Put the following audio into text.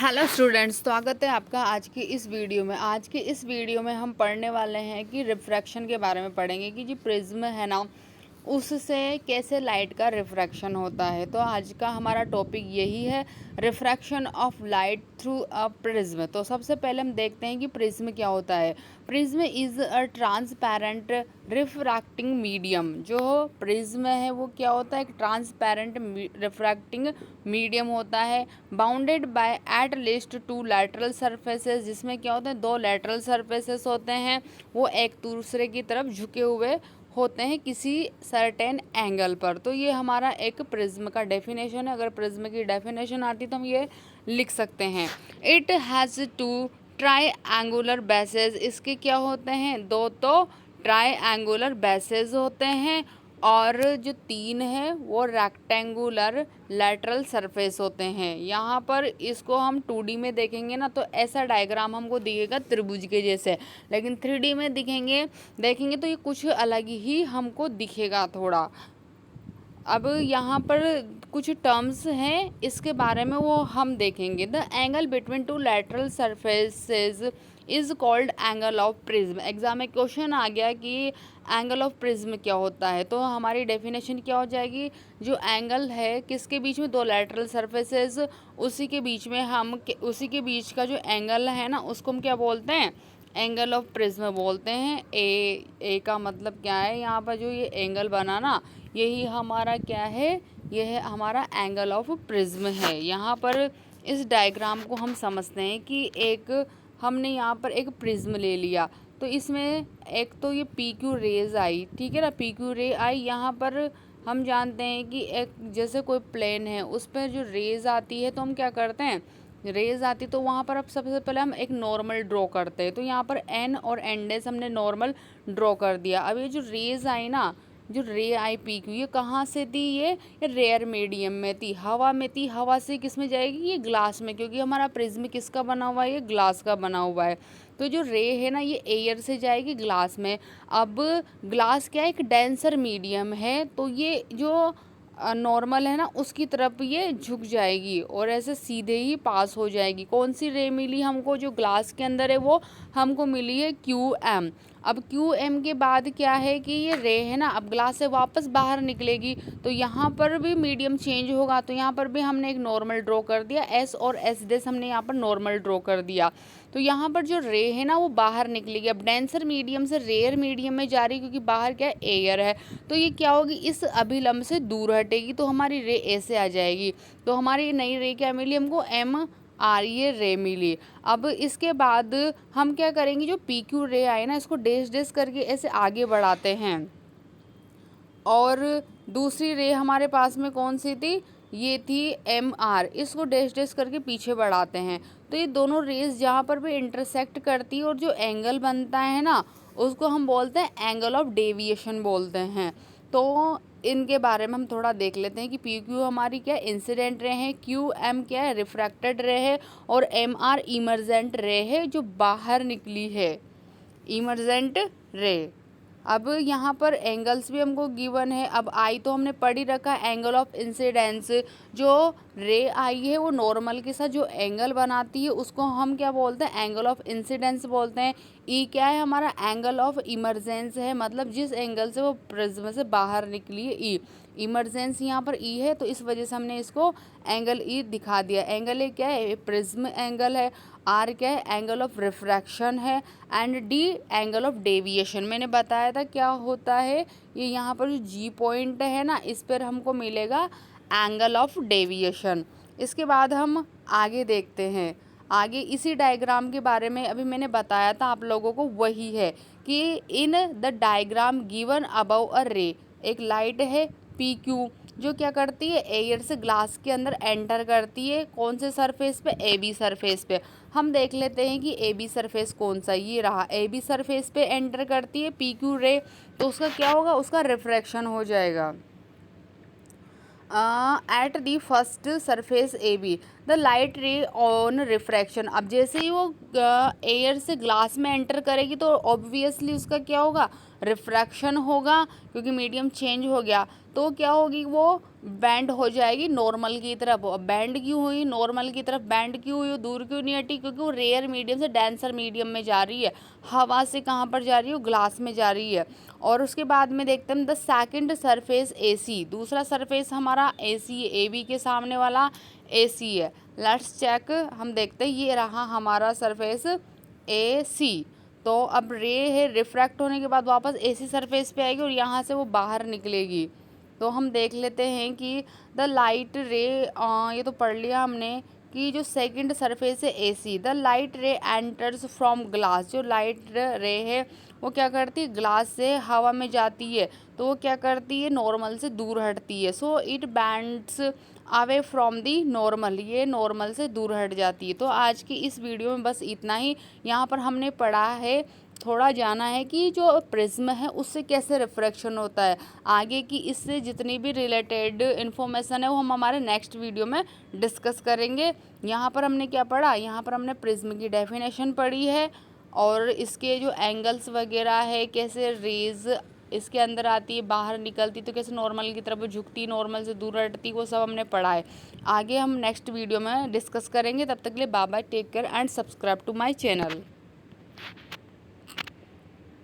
Hello students, स्वागत है आपका आज की इस वीडियो में। आज की इस वीडियो में हम पढ़ने वाले हैं कि रिफ्रैक्शन के बारे में पढ़ेंगे कि जो प्रिज्म है ना, उससे कैसे लाइट का रिफ्रैक्शन होता है। तो आज का हमारा टॉपिक यही है, refraction of light through a prism. तो सबसे पहले हम देखते हैं कि प्रिज्म क्या होता है। Prism is a transparent refracting medium. जो प्रिज्म है वो क्या होता है, एक ट्रांसपेरेंट रिफ्रैक्टिंग मीडियम होता है, bounded by at least two lateral surfaces, जिसमें क्या होता है, दो लैटरल सरफेसेस होते हैं, वो एक दूसरे की तरफ झुके हुए होते हैं किसी सर्टेन एंगल पर। तो ये हमारा एक प्रिज्म का डेफिनेशन है। अगर प्रिज्म की डेफिनेशन आती तो हम ये लिख सकते हैं। It has two triangular bases. इसके क्या होते हैं, दो तो ट्राई एंगुलर बेसेस होते हैं, और जो तीन है वो रेक्टेंगुलर लैटरल सरफेस होते हैं। यहाँ पर इसको हम 2D में देखेंगे ना, तो ऐसा डायग्राम हमको दिखेगा त्रिभुज के जैसे, लेकिन 3D में देखेंगे तो ये कुछ अलग ही हमको दिखेगा थोड़ा। अब यहाँ पर कुछ टर्म्स हैं, इसके बारे में वो हम देखेंगे। The angle between two lateral surfaces is called angle of prism. Exam में क्वेश्चन आ गया कि एंगल ऑफ प्रिज्म क्या होता है, तो हमारी डेफिनेशन क्या हो जाएगी, जो एंगल है किसके बीच में, दो लैटरल सरफेसेस, उसी के बीच में उसी के बीच का जो एंगल है ना, उसको हम क्या बोलते हैं, एंगल ऑफ प्रिज्म बोलते हैं। ए का मतलब क्या है, यहाँ पर जो ये एंगल बना ना, यही हमारा क्या है, यह है हमारा एंगल ऑफ प्रिज्म है। यहाँ पर इस डायग्राम को हम समझते हैं कि हमने यहाँ पर एक प्रिज्म ले लिया, तो इसमें एक तो ये पी क्यू रेज आई, ठीक है ना, पी क्यू रे आई। यहाँ पर हम जानते हैं कि एक जैसे कोई प्लेन है, उस पर जो रेज आती है तो हम क्या करते हैं, रेज आती तो वहाँ पर अब सबसे पहले हम एक नॉर्मल ड्रॉ करते हैं। तो यहाँ पर एन और एन डेस हमने नॉर्मल ड्रॉ कर दिया। अब ये जो रेज आई ना, जो रे आई पी क्यू, ये कहाँ से थी, ये रेयर मीडियम में थी, हवा में थी। हवा से किस में जाएगी, ये ग्लास में, क्योंकि हमारा प्रिज्म किसका बना हुआ है, ये ग्लास का बना हुआ है। तो जो रे है ना, ये एयर से जाएगी ग्लास में। अब ग्लास क्या है, एक डेंसर मीडियम है, तो ये जो नॉर्मल है ना, उसकी तरफ ये झुक जाएगी और ऐसे सीधे ही पास हो जाएगी। कौन सी रे मिली हमको, जो ग्लास के अंदर है वो हमको मिली है क्यू एम। अब क्यू एम के बाद क्या है कि ये रे है ना, अब ग्लास से वापस बाहर निकलेगी, तो यहाँ पर भी मीडियम चेंज होगा। तो यहाँ पर भी हमने एक नॉर्मल ड्रॉ कर दिया, एस और एस डेस हमने यहाँ पर नॉर्मल ड्रॉ कर दिया। तो यहाँ पर जो रे है ना, वो बाहर निकलेगी। अब डेंसर मीडियम से रेयर मीडियम में जा रही है, क्योंकि बाहर क्या है, एयर है, तो ये क्या होगी, इस अभिलंब से दूर हटेगी, तो हमारी रे ऐसे आ जाएगी। तो हमारी नई रे क्या मिली हमको, एम आर, ये रे मिली। अब इसके बाद हम क्या करेंगे, जो पी क्यू रे आए ना, इसको डैश डैश करके ऐसे आगे बढ़ाते हैं, और दूसरी रे हमारे पास में कौन सी थी, ये थी एम आर, इसको डैश डैश करके पीछे बढ़ाते हैं। तो ये दोनों रेस जहाँ पर भी इंटरसेक्ट करती है और जो एंगल बनता है ना, उसको हम बोलते हैं एंगल ऑफ डेविएशन बोलते हैं। तो इनके बारे में हम थोड़ा देख लेते हैं कि पी क्यू हमारी क्या इंसिडेंट रे है, क्यू एम क्या है, रिफ्रैक्टेड रे है, और एम आर इमर्जेंट रे है, जो बाहर निकली है, इमर्जेंट रे। अब यहाँ पर एंगल्स भी हमको गिवन है। अब आई तो हमने पढ़ ही रखा है, एंगल ऑफ इंसिडेंस, जो रे आई है वो नॉर्मल के साथ जो एंगल बनाती है उसको हम क्या बोलते हैं, एंगल ऑफ इंसिडेंस बोलते हैं। ई क्या है हमारा, एंगल ऑफ इमरजेंस है, मतलब जिस एंगल से वो प्रिज्म से बाहर निकली है, ई इमरजेंस यहाँ पर ई है, तो इस वजह से हमने इसको एंगल ई दिखा दिया। एंगल ए क्या है, प्रिज्म एंगल है। आर क्या है, एंगल ऑफ रिफ्रैक्शन है। And D angle of deviation. मैंने बताया था क्या होता है, ये यहाँ पर जो जी पॉइंट है ना, इस पर हमको मिलेगा एंगल ऑफ डेविएशन। इसके बाद हम आगे देखते हैं, आगे इसी डायग्राम के बारे में अभी मैंने बताया था आप लोगों को, वही है कि in the diagram given above अ रे, एक लाइट है पी क्यू, जो क्या करती है, एयर से ग्लास के अंदर एंटर करती है, कौन से सरफेस पे, ए बी सरफेस पे। हम देख लेते हैं कि ए बी सरफेस कौन सा, ये रहा, ए बी सरफेस पे एंटर करती है पी क्यू रे, तो उसका क्या होगा, उसका रिफ्रैक्शन हो जाएगा at the first surface A B, the light ray on refraction. अब जैसे ही वो एयर से ग्लास में एंटर करेगी तो ऑब्वियसली उसका क्या होगा, रिफ्रैक्शन होगा, क्योंकि मीडियम चेंज हो गया। तो क्या होगी, वो बैंड हो जाएगी नॉर्मल की तरफ। बैंड क्यों हुई नॉर्मल की तरफ, बैंड क्यों हुई, दूर क्यों नहीं हटी, क्योंकि वो रेयर मीडियम से डेंसर मीडियम में जा रही है। हवा से कहाँ पर जा रही है, ग्लास में जा रही है। और उसके बाद में देखते हैं द सेकंड सरफेस AC, दूसरा सरफेस हमारा AC है, AB के सामने वाला AC है। लेट्स चेक, हम देखते हैं ये रहा हमारा सरफेस AC। तो अब रे है रिफ्रैक्ट होने के बाद वापस AC सरफेस पे आएगी और यहाँ से वो बाहर निकलेगी। तो हम देख लेते हैं कि द लाइट रे, ये तो पढ़ लिया हमने कि जो सेकंड सरफेस है AC, द लाइट रे एंटर्स फ्रॉम ग्लास, जो लाइट रे है वो क्या करती है, ग्लास से हवा में जाती है तो वो क्या करती है, नॉर्मल से दूर हटती है। So it bands away from the normal, ये नॉर्मल से दूर हट जाती है। तो आज की इस वीडियो में बस इतना ही। यहाँ पर हमने पढ़ा है, थोड़ा जाना है कि जो प्रिज्म है उससे कैसे रिफ्रैक्शन होता है। आगे की इससे जितनी भी रिलेटेड इन्फॉर्मेशन है वो हम हमारे नेक्स्ट वीडियो में डिस्कस करेंगे। यहाँ पर हमने क्या पढ़ा, यहाँ पर हमने प्रिज्म की डेफिनेशन पढ़ी है और इसके जो एंगल्स वगैरह है, कैसे रेज इसके अंदर आती है बाहर निकलती तो कैसे नॉर्मल की तरफ झुकती, नॉर्मल से दूर हटती, वो सब हमने पढ़ा है। आगे हम नेक्स्ट वीडियो में डिस्कस करेंगे। तब तक के लिए bye bye, take care and subscribe to my channel.